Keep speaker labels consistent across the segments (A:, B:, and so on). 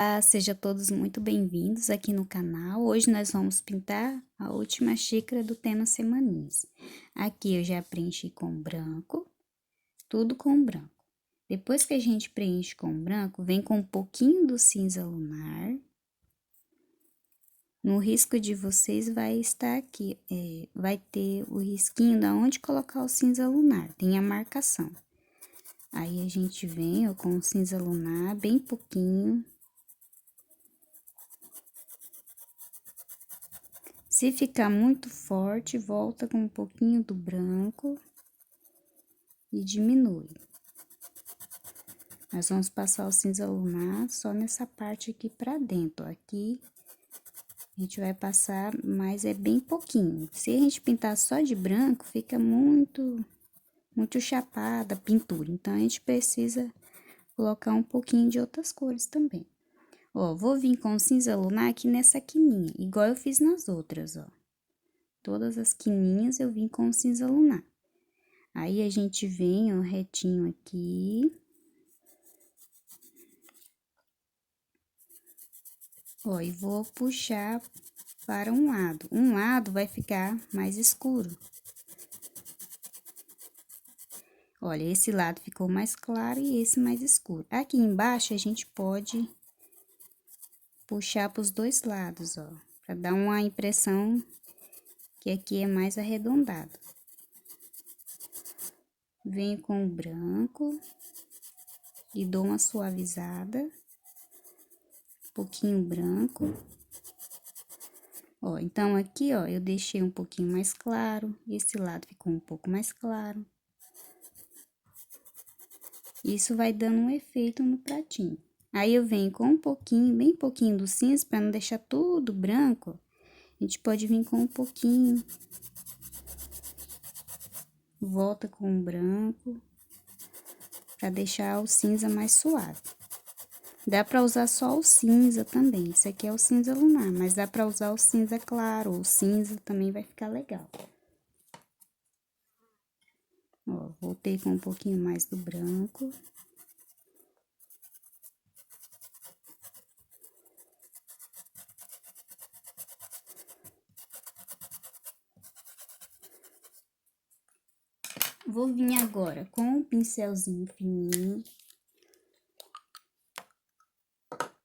A: Olá, sejam todos muito bem-vindos aqui no canal. Hoje nós vamos pintar a última xícara do tema Semaninhas. Aqui eu já preenchi com branco, tudo com branco. Depois que a gente preenche com branco, vem com um pouquinho do cinza lunar. No risco de vocês vai estar aqui, vai ter o risquinho da onde colocar o cinza lunar, tem a marcação. Aí a gente vem, ó, com o cinza lunar, bem pouquinho. Se ficar muito forte, volta com um pouquinho do branco e diminui. Nós vamos passar o cinza lunar só nessa parte aqui pra dentro, ó. Aqui a gente vai passar, mas é bem pouquinho. Se a gente pintar só de branco, fica muito chapada a pintura. Então, a gente precisa colocar um pouquinho de outras cores também. Ó, vou vir com o cinza lunar aqui nessa quininha, igual eu fiz nas outras, ó. Todas as quininhas eu vim com o cinza lunar. Aí, a gente vem, ó, retinho aqui. Ó, e vou puxar para um lado. Um lado vai ficar mais escuro. Olha, esse lado ficou mais claro e esse mais escuro. Aqui embaixo, a gente pode puxar para os dois lados, ó. Para dar uma impressão que aqui é mais arredondado. Venho com o branco e dou uma suavizada. Um pouquinho branco. Ó, então aqui, ó, eu deixei um pouquinho mais claro. Esse lado ficou um pouco mais claro. Isso vai dando um efeito no pratinho. Aí, eu venho com um pouquinho, bem pouquinho do cinza, para não deixar tudo branco. A gente pode vir com um pouquinho. Volta com o branco, para deixar o cinza mais suave. Dá para usar só o cinza também, esse aqui é o cinza lunar, mas dá para usar o cinza claro, ou cinza também vai ficar legal. Ó, voltei com um pouquinho mais do branco. Vou vir agora com um pincelzinho fininho.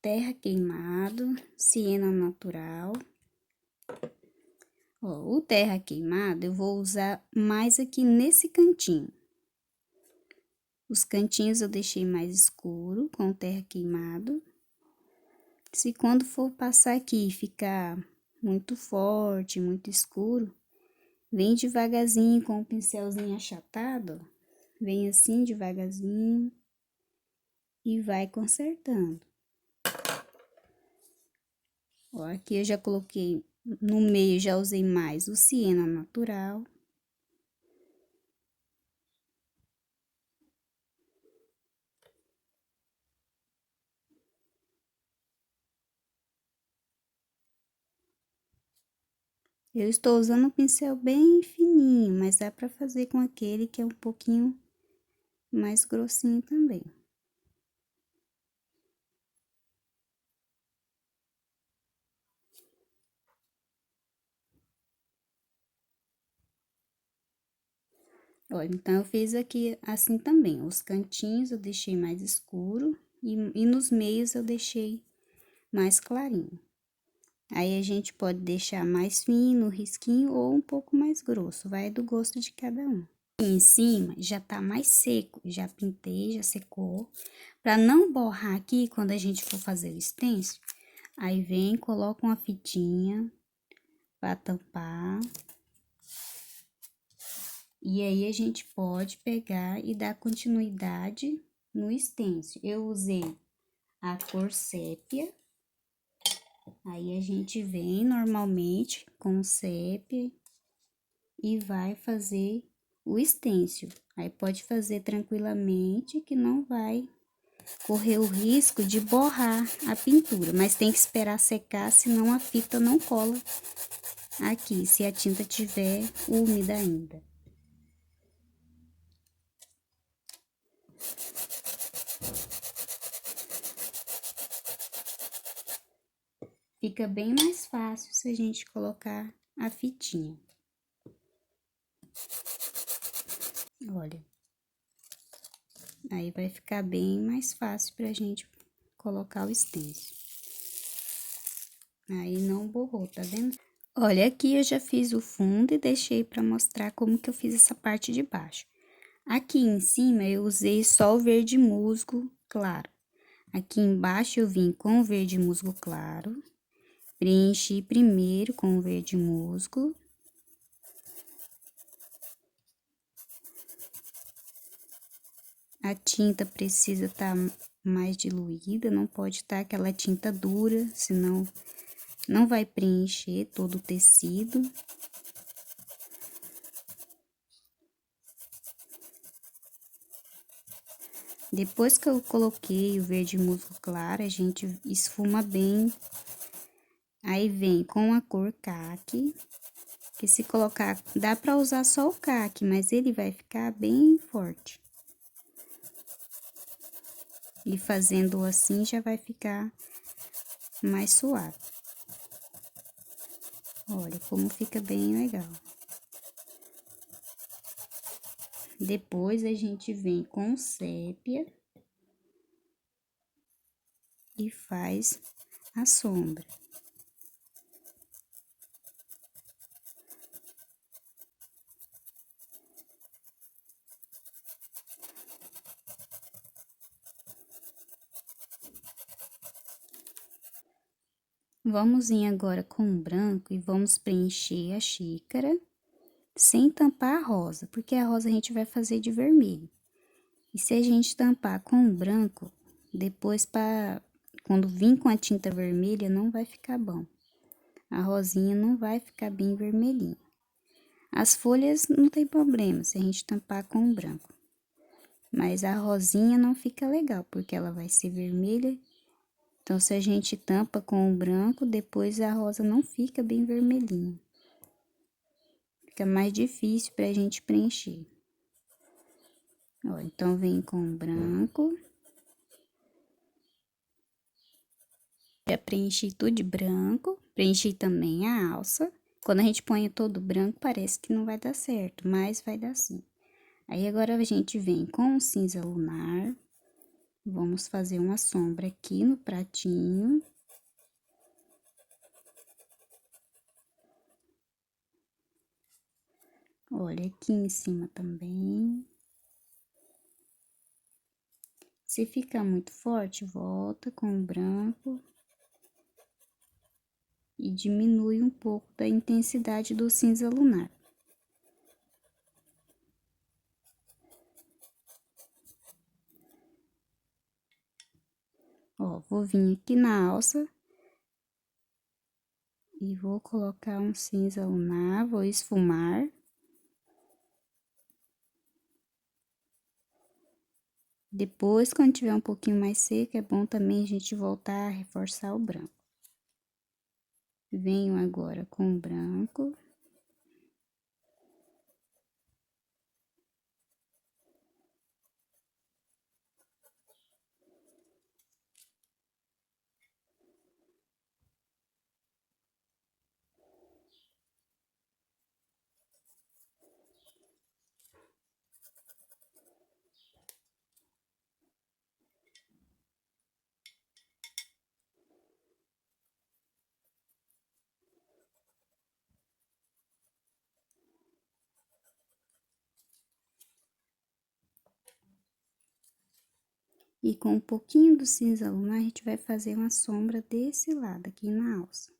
A: Terra queimado, siena natural. Ó, o terra queimado eu vou usar mais aqui nesse cantinho. Os cantinhos eu deixei mais escuro com o terra queimado. Se quando for passar aqui e ficar muito forte, muito escuro, vem devagarzinho com o pincelzinho achatado, ó. Vem assim devagarzinho e vai consertando. Ó, aqui eu já coloquei no meio, já usei mais o siena natural. Eu estou usando um pincel bem fininho, mas dá pra fazer com aquele que é um pouquinho mais grossinho também. Olha, então, eu fiz aqui assim também. Os cantinhos eu deixei mais escuro e nos meios eu deixei mais clarinho. Aí, a gente pode deixar mais fino, risquinho ou um pouco mais grosso, vai do gosto de cada um. Aqui em cima já tá mais seco, já pintei, já secou. Pra não borrar aqui quando a gente for fazer o stencil, aí vem, coloca uma fitinha pra tampar. E aí, a gente pode pegar e dar continuidade no stencil. Eu usei a cor sépia. Aí, a gente vem normalmente com sépia e vai fazer o stencil. Aí, pode fazer tranquilamente que não vai correr o risco de borrar a pintura. Mas tem que esperar secar, senão a fita não cola aqui, se a tinta tiver úmida ainda. Fica bem mais fácil se a gente colocar a fitinha. Olha. Aí vai ficar bem mais fácil pra gente colocar o stencil. Aí não borrou, tá vendo? Olha, aqui eu já fiz o fundo e deixei pra mostrar como que eu fiz essa parte de baixo. Aqui em cima eu usei só o verde musgo claro. Aqui embaixo eu vim com o verde musgo claro. Preenchi primeiro com o verde musgo. A tinta precisa estar mais diluída, não pode estar aquela tinta dura, senão não vai preencher todo o tecido. Depois que eu coloquei o verde musgo claro, a gente esfuma bem. Aí vem com a cor caqui, que se colocar, dá pra usar só o caqui, mas ele vai ficar bem forte. E fazendo assim já vai ficar mais suave. Olha como fica bem legal. Depois a gente vem com sépia e faz a sombra. Vamos vir agora com o branco e vamos preencher a xícara sem tampar a rosa, porque a rosa a gente vai fazer de vermelho. E se a gente tampar com o branco, depois quando vir com a tinta vermelha não vai ficar bom. A rosinha não vai ficar bem vermelhinha. As folhas não tem problema se a gente tampar com o branco. Mas a rosinha não fica legal, porque ela vai ser vermelha. Então, se a gente tampa com o branco, depois a rosa não fica bem vermelhinha. Fica mais difícil pra gente preencher. Ó, então, vem com o branco. Já preenchi tudo de branco. Preenchi também a alça. Quando a gente põe todo branco, parece que não vai dar certo, mas vai dar sim. Aí, agora a gente vem com o cinza lunar. Vamos fazer uma sombra aqui no pratinho. Olha, aqui em cima também. Se ficar muito forte, volta com o branco. E diminui um pouco da intensidade do cinza lunar. Ó, vou vir aqui na alça. E vou colocar um cinza lunar, vou esfumar. Depois, quando tiver um pouquinho mais seco, é bom também a gente voltar a reforçar o branco. Venho agora com o branco. E com um pouquinho do cinza lunar, a gente vai fazer uma sombra desse lado aqui na alça.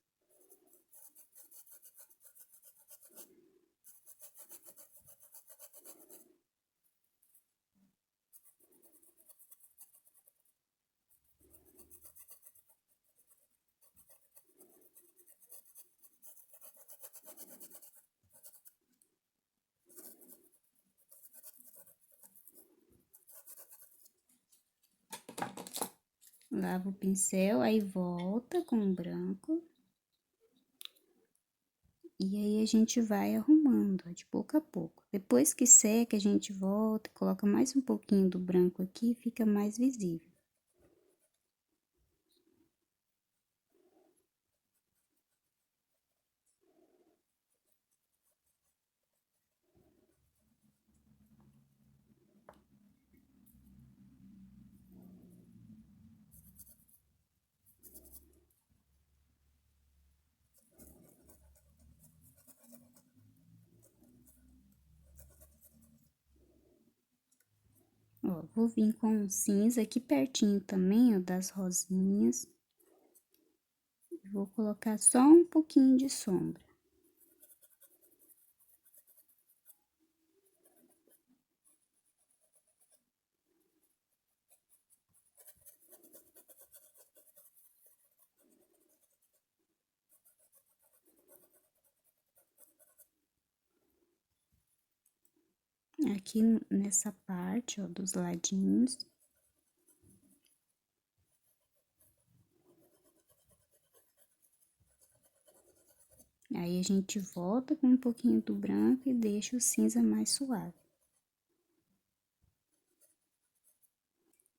A: Lava o pincel, aí volta com o branco. E aí, a gente vai arrumando, ó, de pouco a pouco. Depois que seca, a gente volta, coloca mais um pouquinho do branco aqui, fica mais visível. Ó, vou vir com cinza aqui pertinho também, ó, das rosinhas. Vou colocar só um pouquinho de sombra. Aqui nessa parte, ó, dos ladinhos. Aí, a gente volta com um pouquinho do branco e deixa o cinza mais suave.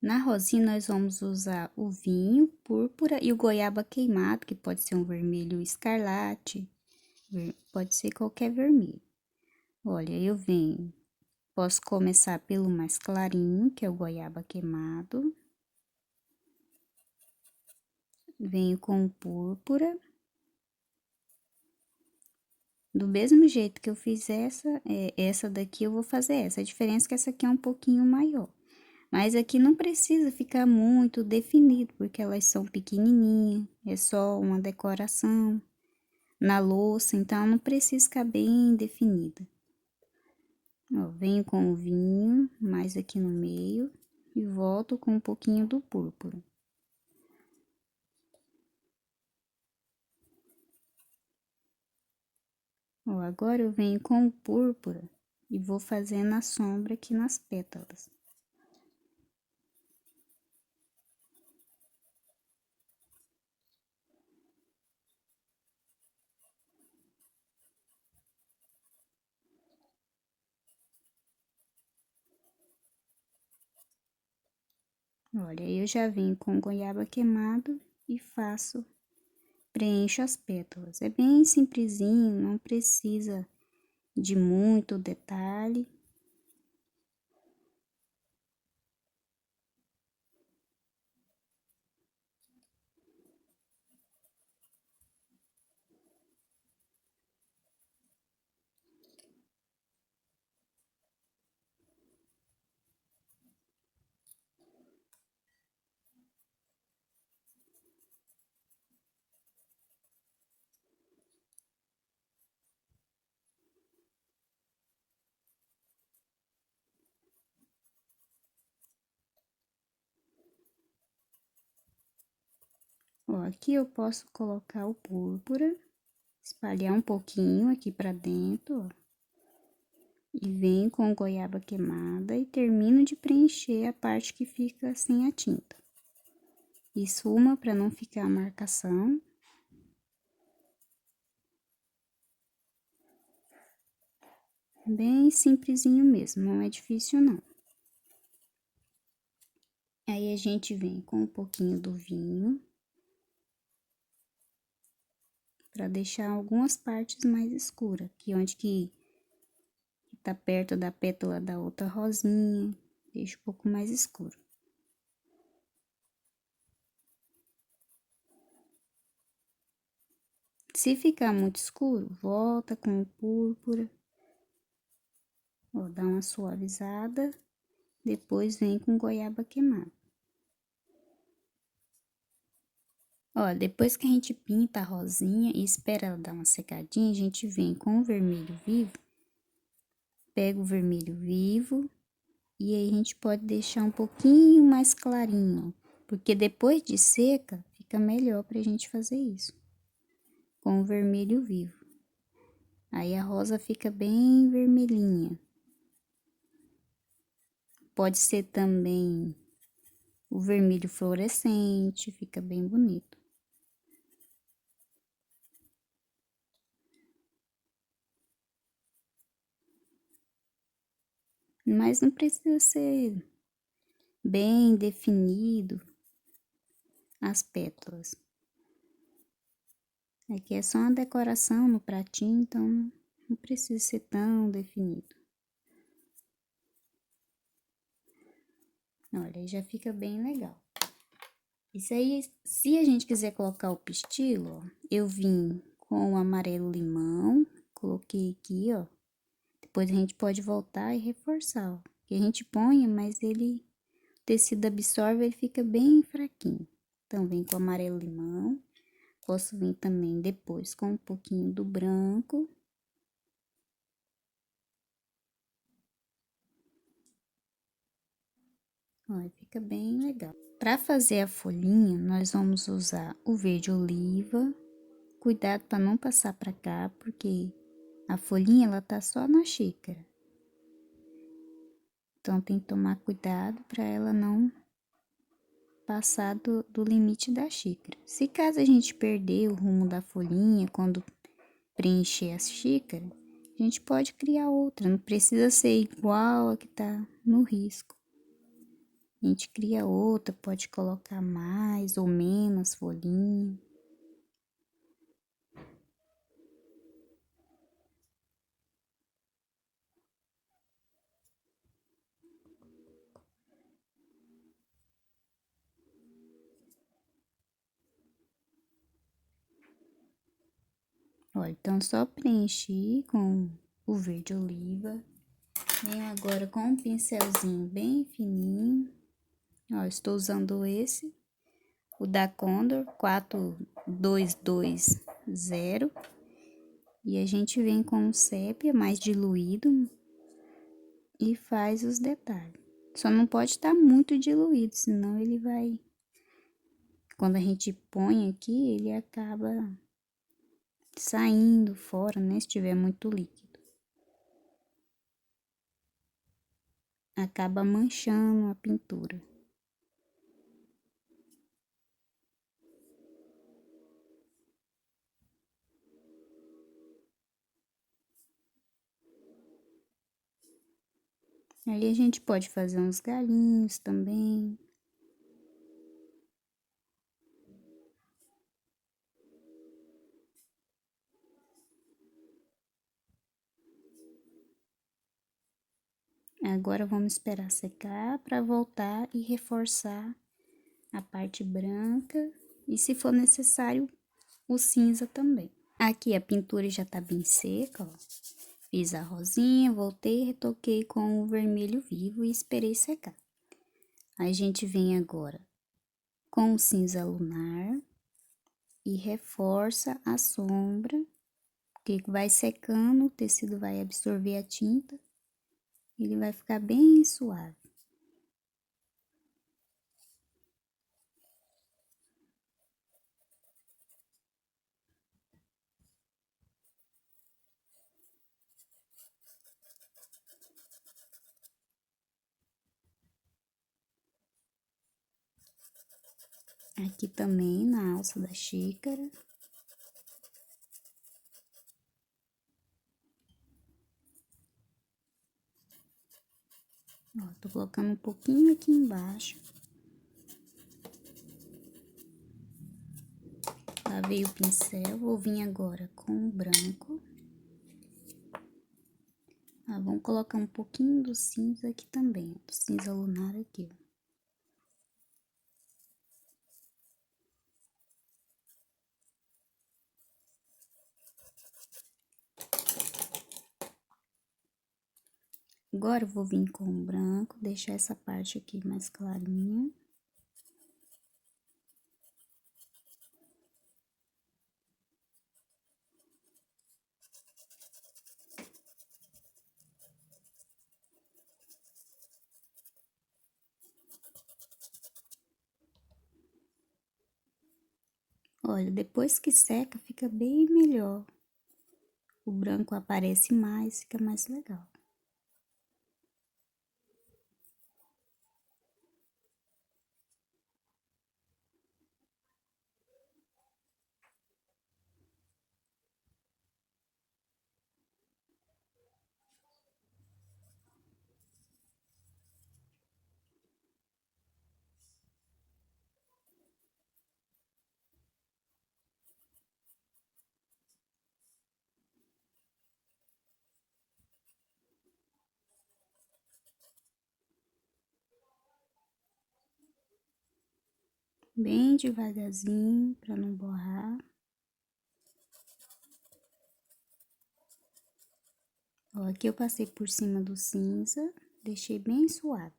A: Na rosinha, nós vamos usar o vinho, púrpura e o goiaba queimado, que pode ser um vermelho escarlate, pode ser qualquer vermelho. Olha, eu venho, posso começar pelo mais clarinho, que é o goiaba queimado. Venho com o púrpura. Do mesmo jeito que eu fiz essa daqui eu vou fazer essa. A diferença é que essa aqui é um pouquinho maior. Mas aqui não precisa ficar muito definido, porque elas são pequenininhas, é só uma decoração na louça, então não precisa ficar bem definida. Ó, venho com o vinho, mais aqui no meio, e volto com um pouquinho do púrpura. Ó, agora eu venho com o púrpura e vou fazendo a sombra aqui nas pétalas. Olha, eu já venho com goiaba queimado e preencho as pétalas. É bem simplesinho, não precisa de muito detalhe. Ó, aqui eu posso colocar o púrpura, espalhar um pouquinho aqui pra dentro, ó. E venho com goiaba queimada e termino de preencher a parte que fica sem a tinta. Esfuma para não ficar a marcação. Bem simplesinho mesmo, não é difícil não. Aí, a gente vem com um pouquinho do vinho. Pra deixar algumas partes mais escuras, que onde que tá perto da pétala da outra rosinha, deixa um pouco mais escuro. Se ficar muito escuro, volta com o púrpura. Ó, dá uma suavizada, depois vem com goiaba queimada. Ó, depois que a gente pinta a rosinha e espera ela dar uma secadinha, a gente vem com o vermelho vivo, pega o vermelho vivo e aí a gente pode deixar um pouquinho mais clarinho, porque depois de seca, fica melhor pra gente fazer isso. Com o vermelho vivo. Aí a rosa fica bem vermelhinha. Pode ser também o vermelho fluorescente, fica bem bonito. Mas não precisa ser bem definido as pétalas. Aqui é só uma decoração no pratinho, então não precisa ser tão definido. Olha, aí já fica bem legal. Isso aí, se a gente quiser colocar o pistilo, ó, eu vim com o amarelo limão, coloquei aqui, ó. Depois a gente pode voltar e reforçar, ó. que a gente ponha, mas ele, o tecido absorve, ele fica bem fraquinho. Então, vem com amarelo limão. Posso vir também depois com um pouquinho do branco. Olha, fica bem legal. Para fazer a folhinha, nós vamos usar o verde oliva. Cuidado para não passar para cá, porque a folhinha, ela tá só na xícara. Então, tem que tomar cuidado para ela não passar do limite da xícara. Se caso a gente perder o rumo da folhinha quando preencher a xícara, a gente pode criar outra, não precisa ser igual a que tá no risco. A gente cria outra, pode colocar mais ou menos folhinha. Olha, então só preenchi com o verde oliva. Venho agora com um pincelzinho bem fininho. Ó, estou usando esse, o da Condor 4220. E a gente vem com um sépia mais diluído e faz os detalhes. Só não pode estar muito diluído, senão ele vai... Quando a gente põe aqui, ele acaba saindo fora, né? Se tiver muito líquido. Acaba manchando a pintura. Aí a gente pode fazer uns galinhos também. Agora vamos esperar secar para voltar e reforçar a parte branca. E se for necessário, o cinza também. Aqui a pintura já tá bem seca, ó. Fiz a rosinha, voltei, retoquei com o vermelho vivo e esperei secar. Aí a gente vem agora com o cinza lunar e reforça a sombra, porque vai secando, o tecido vai absorver a tinta, ele vai ficar bem suave. Aqui também na alça da xícara. Ó, tô colocando um pouquinho aqui embaixo. Lavei o pincel, vou vir agora com o branco. Ah, vamos colocar um pouquinho do cinza aqui também, do cinza lunar aqui, ó. Agora eu vou vir com o branco, deixar essa parte aqui mais clarinha. Olha, depois que seca, fica bem melhor. O branco aparece mais, fica mais legal. Bem devagarzinho, pra não borrar. Ó, aqui eu passei por cima do cinza, deixei bem suave.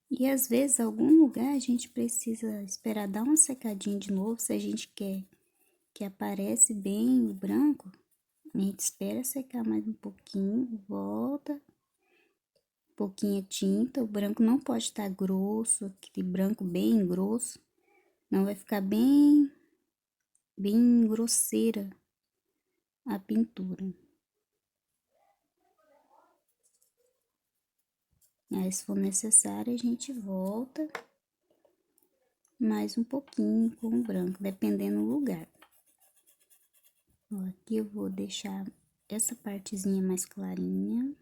A: E às vezes, algum lugar a gente precisa esperar dar uma secadinha de novo, se a gente quer que aparece bem o branco, a gente espera secar mais um pouquinho, volta, pouquinha tinta, o branco não pode estar grosso, aquele branco bem grosso, não vai ficar bem grosseira a pintura. Aí, se for necessário, a gente volta mais um pouquinho com o branco, dependendo do lugar. Ó, aqui eu vou deixar essa partezinha mais clarinha.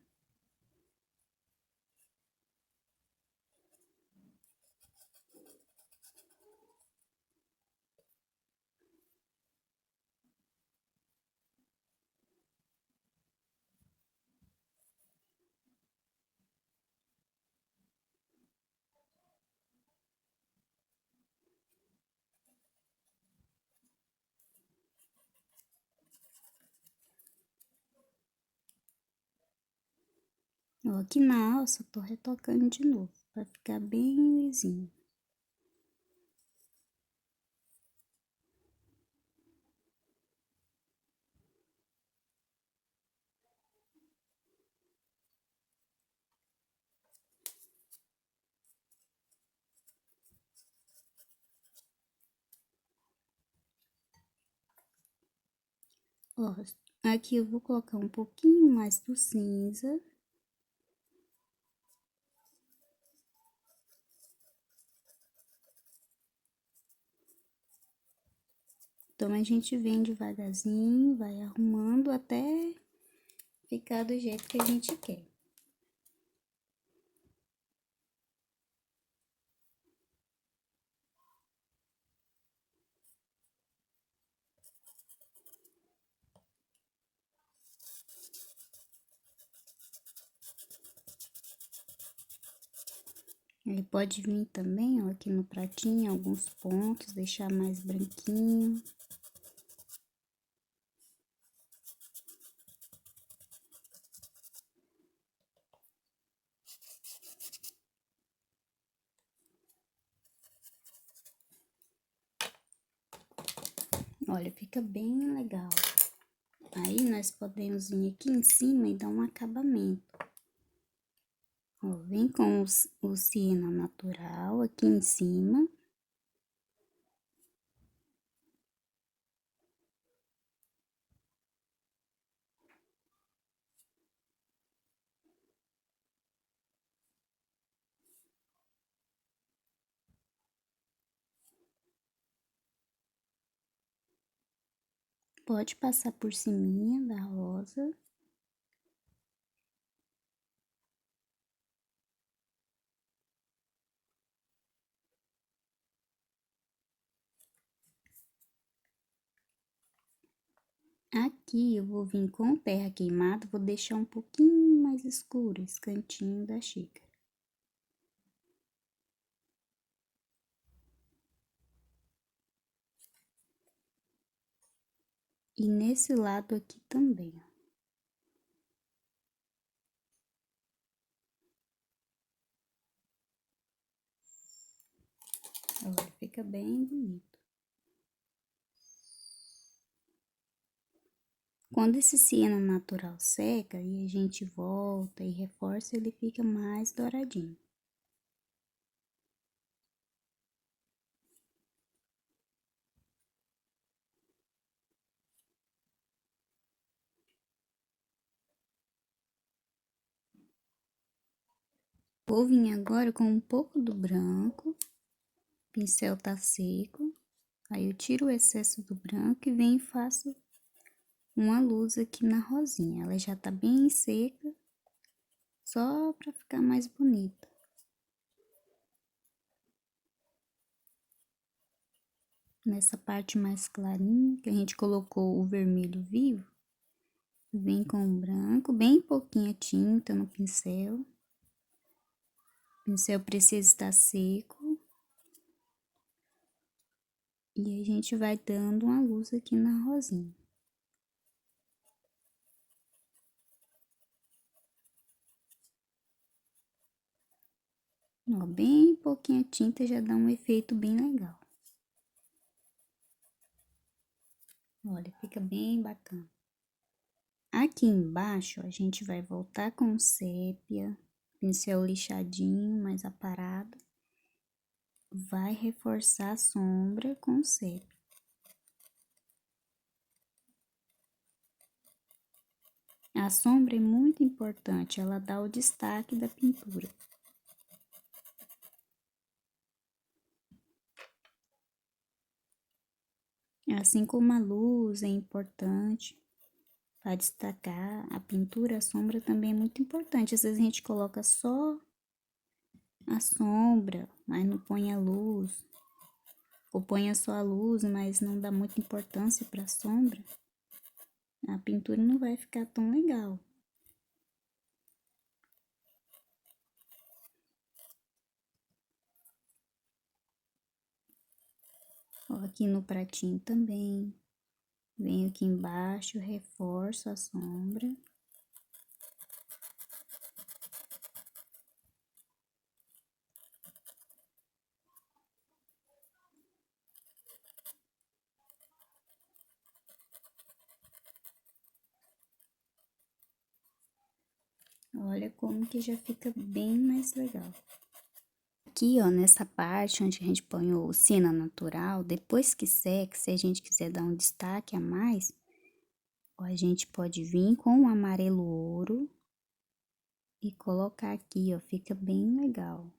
A: Ó, aqui na alça, eu tô retocando de novo, pra ficar bem lisinho. Ó, aqui eu vou colocar um pouquinho mais do cinza. Então, a gente vem devagarzinho, vai arrumando até ficar do jeito que a gente quer. Ele pode vir também, ó, aqui no pratinho, alguns pontos, deixar mais branquinho. Olha, fica bem legal. Aí, nós podemos vir aqui em cima e dar um acabamento. Ó, vem com o siena natural aqui em cima. Pode passar por cima da rosa. Aqui eu vou vir com terra queimada, vou deixar um pouquinho mais escuro esse cantinho da xícara. E nesse lado aqui também, ó. Olha, fica bem bonito. Quando esse siena natural seca, e a gente volta e reforça, ele fica mais douradinho. Vou vir agora com um pouco do branco, o pincel tá seco, aí eu tiro o excesso do branco e venho e faço uma luz aqui na rosinha. Ela já tá bem seca, só pra ficar mais bonita. Nessa parte mais clarinha, que a gente colocou o vermelho vivo, vem com o branco, bem pouquinha tinta no pincel. O pincel precisa estar seco. E a gente vai dando uma luz aqui na rosinha. Ó, bem pouquinha tinta já dá um efeito bem legal. Olha, fica bem bacana. Aqui embaixo, a gente vai voltar com sépia, pincel lixadinho, mais aparado. Vai reforçar a sombra com sépia. A sombra é muito importante, ela dá o destaque da pintura. Assim como a luz é importante para destacar a pintura, a sombra também é muito importante. Às vezes a gente coloca só a sombra, mas não põe a luz. Ou põe só a luz, mas não dá muita importância para a sombra. A pintura não vai ficar tão legal. Ó, aqui no pratinho também. Venho aqui embaixo, reforço a sombra. Olha como que já fica bem mais legal. Aqui, ó, nessa parte onde a gente põe o siena natural, depois que seca, se a gente quiser dar um destaque a mais, ó, a gente pode vir com o amarelo ouro e colocar aqui, ó, fica bem legal.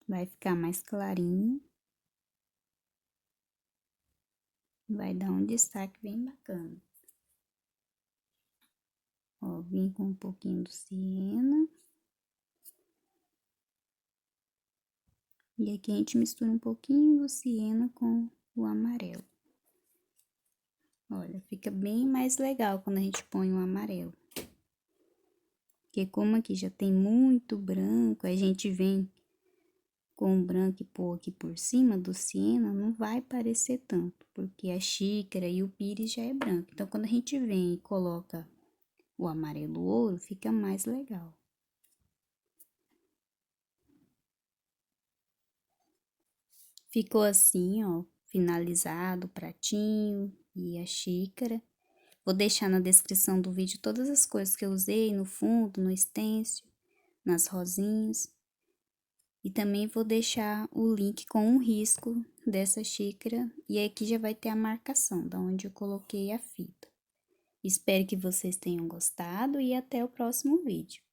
A: Vai ficar mais clarinho. Vai dar um destaque bem bacana. Ó, vim com um pouquinho do siena. E aqui a gente mistura um pouquinho do siena com o amarelo. Olha, fica bem mais legal quando a gente põe o amarelo. Porque como aqui já tem muito branco, a gente vem com o branco e pôr aqui por cima do siena, não vai parecer tanto, porque a xícara e o pires já é branco. Então, quando a gente vem e coloca o amarelo ouro, fica mais legal. Ficou assim, ó, finalizado o pratinho e a xícara. Vou deixar na descrição do vídeo todas as coisas que eu usei no fundo, no stencil, nas rosinhas. E também vou deixar o link com um risco dessa xícara e aqui já vai ter a marcação da onde eu coloquei a fita. Espero que vocês tenham gostado e até o próximo vídeo.